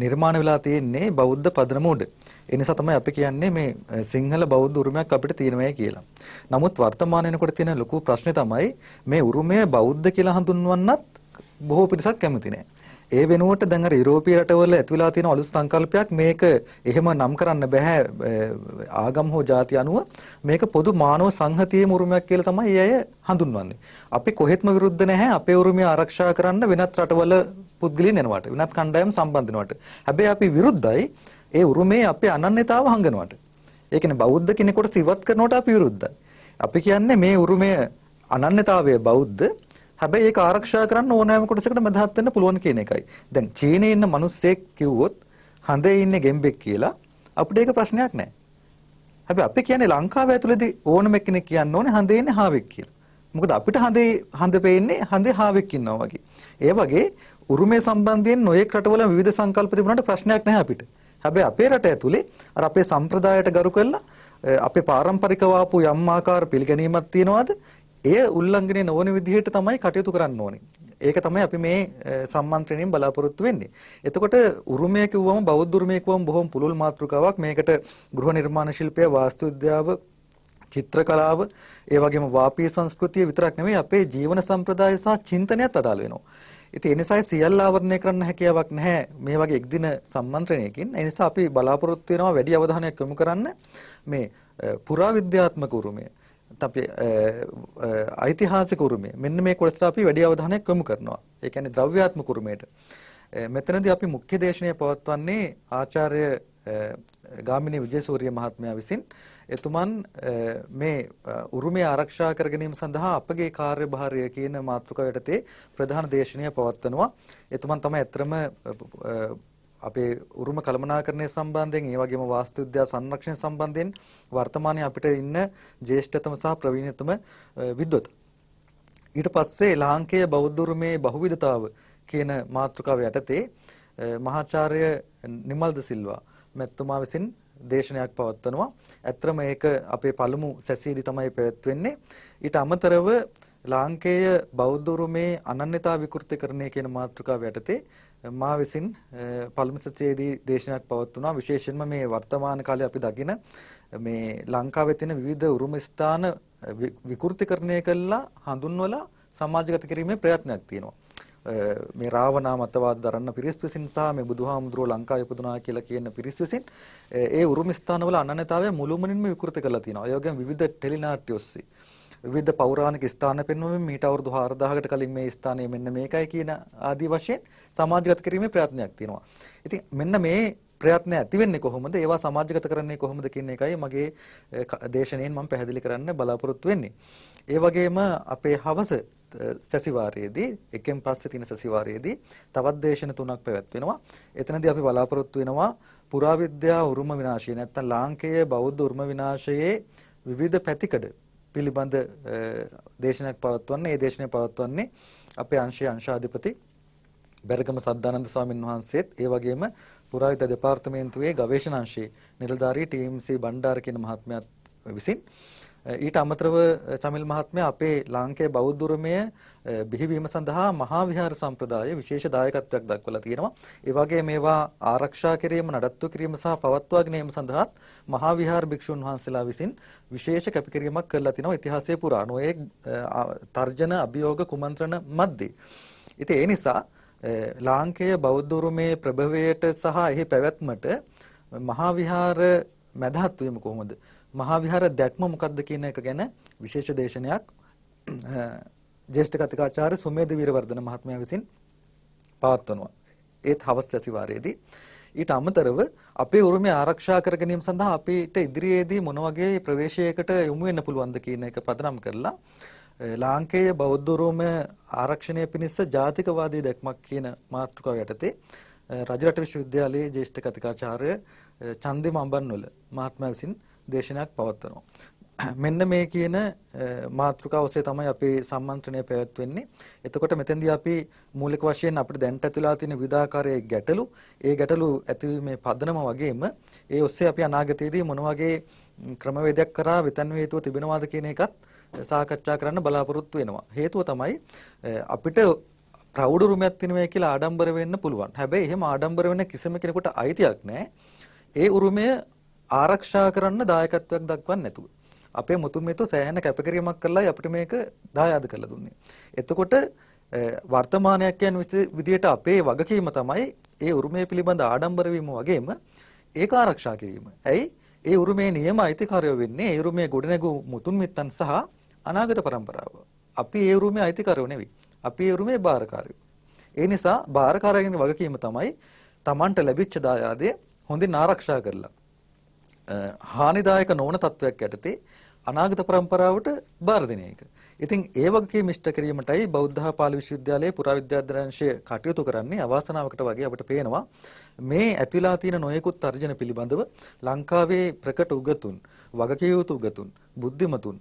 නිර්මාණය වෙලා තියෙන්නේ බෞද්ධ පදනම උඩ. ඒ නිසා තමයි අපි කියන්නේ මේ සිංහල බෞද්ධ උරුමයක් අපිට තියෙනවා කියලා. නමුත් වර්තමාන වෙනකොට තියෙන ලොකු ප්‍රශ්නේ තමයි මේ උරුමය බෞද්ධ කියලා හඳුන්වන්නත් බොහෝ පිරිසක් කැමති නැහැ. ඒ වෙනුවට දැන් අර යුරෝපීය රටවල ඇතිවලා තියෙන අලුත් සංකල්පයක් මේක එහෙම නම් කරන්න බෑ ආගම් හෝ ජාති අනුව මේක පොදු මානව සංහතියේ උරුමයක් කියලා තමයි අය හඳුන්වන්නේ. අපි කොහෙත්ම විරුද්ධ නැහැ අපේ උරුමය ආරක්ෂා කරන්න වෙනත් රටවල පුද්ගලයන් එනවට වෙනත් කණ්ඩායම් සම්බන්ධ වෙනවට. හැබැයි අපි විරුද්ධයි ඒ උරුමයේ අපේ අනන්‍යතාව හංගනවට. ඒ කියන්නේ බෞද්ධ කෙනෙකුට ඉවත් කරනවට අපි විරුද්ධයි. අපි කියන්නේ මේ උරුමය අනන්‍යතාවය බෞද්ධ හැබැයි ඒක ආරක්ෂා කරන්න ඕනෑම කොටසකට මැදහත් වෙන්න පුළුවන් කියන එකයි. දැන් චීනයේ ඉන්න මිනිස්සෙක් කිව්වොත් හඳේ ඉන්නේ ගෙම්බෙක් කියලා අපිට ඒක ප්‍රශ්නයක් නැහැ. හැබැයි අපි කියන්නේ ලංකාව ඇතුළේදී ඕනම කෙනෙක් කියන්න ඕනේ හඳේ ඉන්නේ හාවෙක් කියලා. මොකද අපිට හඳ පෙන්නේ හඳේ හාවෙක් ඉන්නවා වගේ. ඒ වගේ උරුමය සම්බන්ධයෙන් නොයෙක් රටවල විවිධ සංකල්ප තිබුණාට ප්‍රශ්නයක් නැහැ අපිට. හැබැයි අපේ රට ඇතුලේ අර අපේ සම්ප්‍රදායට ගරු කරලා අපේ පාරම්පරිකව ආපු යම් ආකාර පිළිගැනීමක් තියනවාද? ඒ උල්ලංඝනය නොවන විදිහට තමයි කටයුතු කරන්න ඕනේ. ඒක තමයි අපි මේ සම්මන්ත්‍රණයෙන් බලාපොරොත්තු වෙන්නේ. එතකොට උරුමය කිව්වම බෞද්ධ උරුමය කිව්වම බොහොම පුළුල් මාතෘකාවක්. මේකට ගෘහ නිර්මාණ ශිල්පය, වාස්තු විද්‍යාව, චිත්‍ර කලාව, ඒ වගේම වාපී සංස්කෘතිය විතරක් නෙමෙයි අපේ ජීවන සම්ප්‍රදාය සහ චින්තනයත් අදාළ වෙනවා. ඉතින් ඒ නිසා සියල්ල ආවරණය කරන්න හැකියාවක් නැහැ මේ වගේ එක්දින සම්මන්ත්‍රණයකින්. ඒ නිසා අපි බලාපොරොත්තු වෙනවා වැඩි අවධානයක් යොමු කරන්න මේ පුරාවිද්‍යාත්මක උරුමය. අපි ඓතිහාසික උරුමය මෙන්න මේ කොටසට අපි වැඩි අවධානයක් යොමු කරනවා. ඒ කියන්නේ ද්‍රව්‍යාත්මක උරුමයට. මෙතනදී අපි මුඛ්‍ය දේශනය පවත්වන්නේ ආචාර්ය ගාමිණී විජේසූරිය මහත්මයා විසින්. එතුමන් මේ උරුමය ආරක්ෂා කර ගැනීම සඳහා අපගේ කාර්යභාරය කියන මාතෘකාව යටතේ ප්‍රධාන දේශනය පවත්වනවා. එතුමන් තමයි අත්‍තරම අපේ උරුම කළමනාකරණය සම්බන්ධයෙන් ඒ වගේම වාස්තු විද්‍යා සංරක්ෂණ සම්බන්ධයෙන් වර්තමානයේ අපිට ඉන්න ජ්‍යෙෂ්ඨතම සහ ප්‍රවීණතම විද්වත. ඊට පස්සේ ලාංකේය බෞද්ධ උරුමේ බහුවිධතාව කියන මාතෘකාව යටතේ මහාචාර්ය නිමල්ද සිල්වා මෙතුමා විසින් දේශනයක් පවත්වනවා. ඇත්තම ඒක අපේ පළමු සැසියේදී තමයි පැවැත්වෙන්නේ. ඊට අමතරව ලාංකේය බෞද්ධ උරුමේ අනන්‍යතාව විකෘතිකරණය කියන මාතෘකාව යටතේ මා විසින් පළමු සැසියේදී දේශනයක් පවත්වනවා. විශේෂයෙන්ම මේ වර්තමාන කාලේ අපි දකින මේ ලංකාවේ තියෙන විවිධ උරුම ස්ථාන විකෘතිකරණය කළා හඳුන්වලා සමාජගත කිරීමේ ප්‍රයත්නයක් තියෙනවා. මේ රාවණා මතවාද දරන්න පිරිස් විසින් සහ මේ බුදුහාමුදුරුවෝ ලංකාවේ ඉපදුනා කියලා කියන පිරිස් විසින් ඒ උරුම ස්ථානවල අනන්‍යතාවය මුළුමනින්ම විකෘති කරලා තියෙනවා. ඒ වගේම විවිධ ටෙලිනාට්‍ය ඔස්සේ විවිධ පෞරාණික ස්ථාන පෙන්වමින් මීට අවුරුදු 4000කට කලින් මේ ස්ථානය මෙන්න මේකයි කියන ආදී වශයෙන් සමාජගත කිරීමේ ප්‍රයත්නයක් තියෙනවා. ඉතින් මෙන්න මේ ප්‍රයත්න ඇති වෙන්නේ කොහොමද? ඒවා සමාජගත කරන්නේ කොහොමද කියන එකයි මගේ දේශනෙන් මම පැහැදිලි කරන්න බලාපොරොත්තු වෙන්නේ. ඒ වගේම අපේ හවස සැසිවාරයේදී එකෙන් පස්සේ තියෙන සැසිවාරයේදී තවත් දේශන 3ක් පැවැත්වෙනවා. එතනදී අපි බලාපොරොත්තු වෙනවා පුරාවිද්‍යා උරුම විනාශය නැත්නම් ලාංකේය බෞද්ධ උරුම විනාශයේ විවිධ පැතිකඩ පිළිබඳ දේශනයක් පවත්වන්නේ. ඒ දේශනය පවත්වන්නේ අපේ අංශාධිපති බැරගම සද්ධානන්ද ස්වාමීන් වහන්සේත් ඒ වගේම පුරාවිද්‍යා දෙපාර්තමේන්තුවේ ගවේෂණ අංශයේ නිලධාරී ටීම්.සී. බණ්ඩාර කියන මහත්මයාත් විසින් ඊට අමතරව චමිල් මහත්මයා අපේ ලාංකේය බෞද්ධ උරුමය බිහිවීම සඳහා මහා විහාර සම්ප්‍රදාය විශේෂ දායකත්වයක් දක්වලා තියෙනවා. ඒ වගේ මේවා ආරක්ෂා කිරීම, නඩත්තු කිරීම සහ පවත්වා ගැනීම සඳහා මහා විහාර භික්ෂුන් වහන්සේලා විසින් විශේෂ කැපකිරීමක් කරලා තිනවා ඉතිහාසයේ පුරා. නොයේ තර්ජන, අභියෝග, කුමන්ත්‍රණ මැද්දේ. ඉතින් ඒ නිසා ලාංකේය බෞද්ධ උරුමයේ ප්‍රභවයට සහ එහි පැවැත්මට මහා විහාර මැදහත් වීම කොහොමද? මහා විහාර දැක්ම මොකක්ද කියන එක ගැන විශේෂ දේශනයක් ජ්‍යෙෂ්ඨ කතිකාචාර්ය සුමේද වීරවර්ධන මහත්මයා විසින් පවත්වනවා. ඒත් හවස් සැසිවාරයේදී ඊට අමතරව අපේ උරුමය ආරක්ෂා කර ගැනීම සඳහා අපිට ඉදිරියේදී මොන වගේ ප්‍රවේශයකට යොමු වෙන්න පුළුවන්ද කියන එක පදනම් කරලා ලාංකේය බෞද්ධ උරුමය ආරක්ෂණය පිණිස ජාතිකවාදී දැක්මක් කියන මාතෘකාව යටතේ රජරට විශ්වවිද්‍යාලයේ ජ්‍යෙෂ්ඨ කතිකාචාර්ය චන්දිම අඹන්වල මහත්මයා විසින් දේශනයක් පවත්වනවා. මෙන්න මේ කියන මාතෘකාව ඔස්සේ තමයි අපේ සම්මන්ත්‍රණය පැවැත්වෙන්නේ. එතකොට මෙතෙන්දී අපි මූලික වශයෙන් අපිට දැනට ඇතිලා තියෙන විවිධාකාරයේ ගැටලු, ඒ ගැටලු ඇතිවීමේ පදනම වගේම ඒ ඔස්සේ අපි අනාගතයේදී මොන වගේ ක්‍රමවේදයක් කරා විතන්වේ හේතුව තිබෙනවාද කියන එකත් සාකච්ඡා කරන්න බලාපොරොත්තු වෙනවා. හේතුව තමයි අපිට ප්‍රෞಢ උරුමයක් තියෙනවා කියලා ආඩම්බර වෙන්න පුළුවන්. හැබැයි එහෙම ආඩම්බර වෙන්න කිසිම කෙනෙකුට අයිතියක් නැහැ. ඒ උරුමය ආරක්ෂා කරන්න දායකත්වයක් දක්වන්නේ නැතුව. අපේ මුතුන් මිත්තෝ සෑහෙන කැපකිරීමක් කළායි අපිට මේක දායාද කරලා දුන්නේ. එතකොට වර්තමානයක් කියන විදිහට අපේ වගකීම තමයි ඒ උරුමය පිළිබඳ ආඩම්බර වීම වගේම ඒක ආරක්ෂා කිරීම. ඇයි? ඒ උරුමයේ නියම අයිතිකාරයෝ වෙන්නේ ඒ උරුමයේ ගොඩනැගු මුතුන් මිත්තන් සහ අනාගත පරම්පරාව. අපි ඒ උරුමයේ අයිතිකාරයෝ නෙවෙයි. අපි ඒ උරුමයේ බාරකාරයෝ. ඒ නිසා බාරකාරයන්ගේ වගකීම තමයි Tamanට ලැබිච්ච දායාදය හොඳින් ආරක්ෂා කරලා හානිදායක නොවන තත්වයක් යටතේ අනාගත පරම්පරාවට බාර දෙන එක. ඉතින් ඒ වගකීම ඉෂ්ට කිරීමටයි බෞද්ධ පාලි විශ්වවිද්‍යාලයේ පුරාවිද්‍යාධ්‍යංශය කටයුතු කරන්නේ. අවාසනාවකට වගේ අපිට පේනවා මේ ඇතිලා තියෙන නොයෙකුත් තර්ජන පිළිබඳව ලංකාවේ ප්‍රකට උගතුන්, වගකිය යුතු උගතුන්, බුද්ධිමතුන්,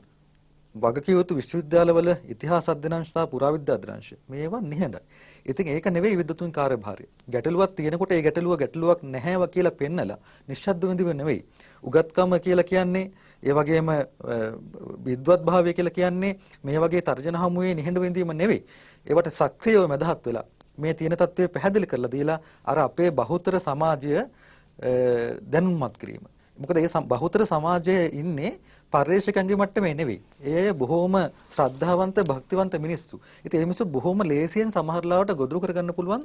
වගකිය යුතු විශ්වවිද්‍යාලවල ඉතිහාස අධ්‍යයනංශ සහ පුරාවිද්‍යාධ්‍යංශ මේවා නිහඬයි. ඉතින් ඒක නෙවෙයි විද්වතුන් කාර්යභාරය. ගැටලුවක් තියෙනකොට ඒ ගැටලුවක් නැහැව කියලා පෙන්නලා නිශ්ශබ්ද වෙඳිව නෙවෙයි. උගත්කම කියලා කියන්නේ ඒ වගේම විද්වත් භාවය කියලා කියන්නේ මේ වගේ තර්ජන හමුවේ නිහඬ වෙඳීම නෙවෙයි. ඒවට සක්‍රියව මැදහත් වෙලා මේ තියෙන தત્ත්වය පැහැදිලි කරලා දීලා අර අපේ බහුතර සමාජය දැනුම්මත් කිරීම. මොකද ඒ බහුතර සමාජයේ ඉන්නේ පරිශ්‍රකයන්ගේ මට්ටමේ නෙවෙයි. ඒ බොහොම ශ්‍රද්ධාවන්ත භක්තිවන්ත මිනිස්සු. ඉතින් ඒ මිනිස්සු බොහොම ලේසියෙන් සමහරලාවට ගොදුරු කරගන්න පුළුවන්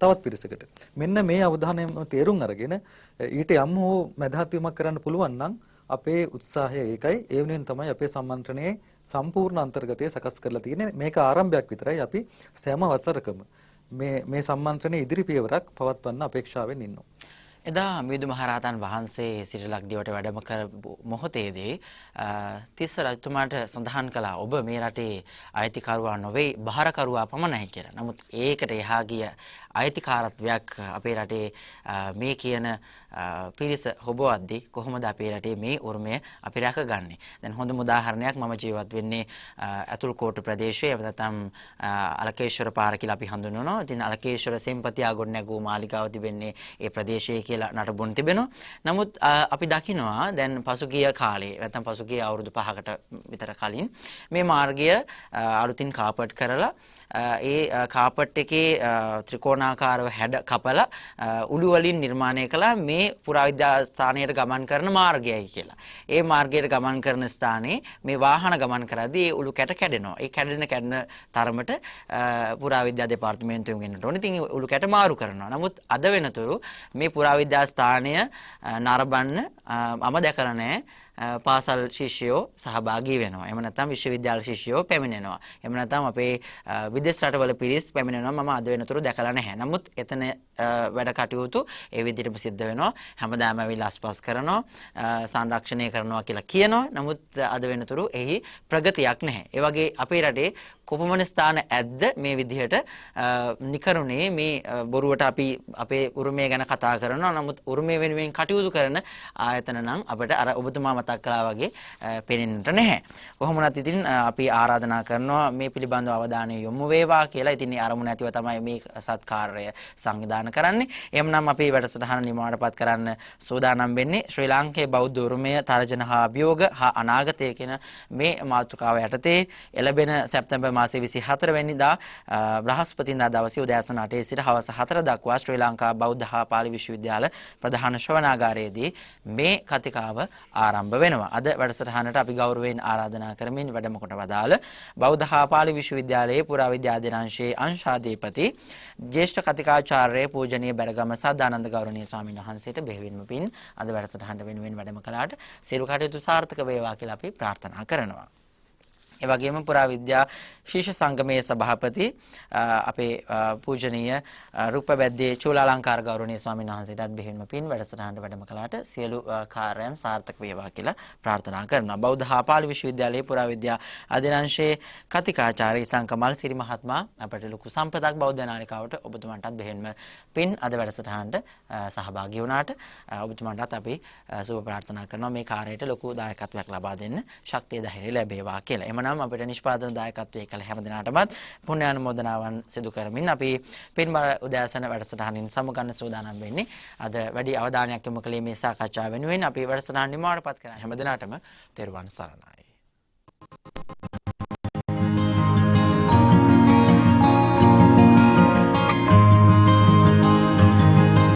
තවත් පිරිසකට. මෙන්න මේ අවධානය තේරුම් අරගෙන ඊට යම් හෝ මැදහත් වීමක් කරන්න පුළුවන් නම් අපේ උත්සාහය ඒකයි. ඒ වෙනුවෙන් තමයි අපේ සම්මන්ත්‍රණයේ සම්පූර්ණ අන්තර්ගතය සකස් කරලා තියෙන්නේ. මේක ආරම්භයක් විතරයි. අපි සෑම වසරකම මේ සම්මන්ත්‍රණයේ ඉදිරි පියවරක් පවත්වන්න අපේක්ෂාවෙන් ඉන්නවා. එදා මිහිඳු මහරහතන් වහන්සේ සිරි ලක්දිවට වැඩම කරපු මොහොතේදී තිස්ස රජතුමාට සඳහන් කළා ඔබ මේ රටේ අයිතිකරුවා නොවේ බාරකරුවා පමණයි කියලා. නමුත් ඒකට එහා ගිය අයිතිකාරත්වයක් අපේ රටේ මේ කියන පිරිස හොබවද්දී කොහොමද අපේ රටේ මේ උරුමය අපි රැකගන්නේ? දැන් හොඳම උදාහරණයක් මම ජීවත් වෙන්නේ අතුල්කෝට ප්‍රදේශයේ නැත්නම් අලකේශ්වර පාර කියලා අපි හඳුන්වනවා. ඉතින් අලකේශ්වර සෙම්පතියා ගොඩනැගූ මාලිගාව තිබෙන්නේ ඒ ප්‍රදේශයේ කියලා නටබුන් තිබෙනවා. නමුත් අපි දකිනවා දැන් පසුගිය කාලේ නැත්නම් පසුගිය අවුරුදු 5කට විතර කලින් මේ මාර්ගය අලුතින් කාපට් කරලා ඒ කාපට් එකේ ත්‍රිකෝණාකාරව හැඩ කපලා උළු වලින් නිර්මාණය කළා මේ පුරාවිද්‍යා ස්ථානයට ගමන් කරන මාර්ගයයි කියලා. ඒ මාර්ගයට ගමන් කරන ස්ථානයේ මේ වාහන ගමන් කරද්දී ඒ උළු කැට කැඩෙනවා. ඒ කැඩෙන තරමට පුරාවිද්‍යා දෙපාර්තමේන්තුවෙන් ගෙන්නට ඕනේ. ඉතින් උළු කැට මාරු කරනවා. නමුත් අද වෙනතුරු මේ පුරාවිද්‍යා ස්ථානය නරඹන්න මම දැකලා නැහැ පාසල් ශිෂ්‍යයෝ සහභාගී වෙනවා. එහෙම නැත්නම් විශ්වවිද්‍යාල ශිෂ්‍යයෝ පැමිණෙනවා. එහෙම නැත්නම් අපේ විදේශ රටවල පිරිස් පැමිණෙනවා. මම අද වෙනතුරු දැකලා නැහැ. නමුත් එතන වැඩ කටයුතු ඒ විදිහටම සිද්ධ වෙනවා. හැමදාම ඇවිල්ලා අස්පස් කරනවා, සංරක්ෂණය කරනවා කියලා කියනවා. නමුත් අද වෙනතුරු එහි ප්‍රගතියක් නැහැ. ඒ වගේ අපේ රටේ කොපමණ ස්ථාන ඇද්ද මේ විදිහට නිකරුණේ මේ බොරුවට අපි අපේ උරුමය ගැන කතා කරනවා. නමුත් උරුමය වෙනුවෙන් කටයුතු කරන ආයතන නම් අපිට අර ඔබතුමා මතක් කළා වගේ පේනෙන්නට නැහැ. කොහොම වුණත් ඉතින් අපි ආරාධනා කරනවා මේ පිළිබඳව අවධානය යොමු වේවා කියලා. ඉතින් මේ අරමුණ ඇතිව තමයි මේ සත්කාරය සංවිධානය කරන්නේ. එහෙමනම් අපි වැඩසටහන නිමාවටපත් කරන්න සූදානම් වෙන්නේ ශ්‍රී ලාංකේය බෞද්ධ උරුමය තර්ජන හා අභියෝග හා අනාගතය කියන මේ මාතෘකාව යටතේ එළඹෙන සැප්තැම්බර් මාසයේ 24 වෙනිදා බ්‍රහස්පතින්දා දවසේ උදෑසන 8 සිට හවස 4 දක්වා ශ්‍රී ලංකා බෞද්ධ හා පාලි විශ්වවිද්‍යාල ප්‍රධාන ශ්‍රවණාගාරයේදී මේ කතිකාව ආරම්භ වෙනවා. අද වැඩසටහනට අපි ගෞරවයෙන් ආරාධනා කරමින් වැඩම කොට වදාළ බෞද්ධ හා පාලි විශ්වවිද්‍යාලයේ පුරාවිද්‍යා අධ්‍යනාංශයේ අංශාධිපති ජ්‍යෙෂ්ඨ කතිකාචාර්ය පූජනීය බැරගම සද්ධානන්ද ගෞරවනීය ස්වාමීන් වහන්සේට බෙහෙවින්ම පින් අද වැඩසටහනට වෙනුවෙන් වැඩම කළාට සියලු කටයුතු සාර්ථක වේවා කියලා අපි ප්‍රාර්ථනා කරනවා. ඒ වගේම පුරාවිද්‍යා ශිෂ්‍ය සංගමයේ සභාපති අපේ පූජනීය රූපබැද්දේ චූලාලංකාර ගෞරවනීය ස්වාමීන් වහන්සේටත් බෙහෙවින්ම පින් වැඩසටහනට වැඩම කළාට සියලු කාර්යයන් සාර්ථක වේවා කියලා ප්‍රාර්ථනා කරනවා. බෞද්ධ හා පාලි විශ්වවිද්‍යාලයේ පුරාවිද්‍යා අධ්‍යනාංශයේ කතිකාචාර්ය සංකමල් සිරි මහත්මයා අපට ලොකු සම්පතක් බෞද්ධ නාලිකාවට ඔබතුමන්ටත් බෙහෙවින්ම පින් අද වැඩසටහනට සහභාගී වුණාට ඔබතුමන්ටත් අපි සුබ ප්‍රාර්ථනා කරනවා මේ කාර්යයට ලොකු දායකත්වයක් ලබා දෙන්න ශක්තිය ධෛර්යය ලැබේවා කියලා. එමනම් අපිට නිෂ්පාදන දායකත්වයේ කළ හැම දිනකටමත් පුණ්‍යානුමෝදනාවන් සිදු කරමින් අපි පින්බර උදෑසන වැඩසටහනින් සමුගන්න සූදානම් වෙන්නේ. අද වැඩි අවධානයක් යොමු කළේ මේ සාකච්ඡාව වෙනුවෙන් අපි වැඩසටහන නිමාවටපත් කරන හැම දිනකටම තෙරුවන් සරණයි.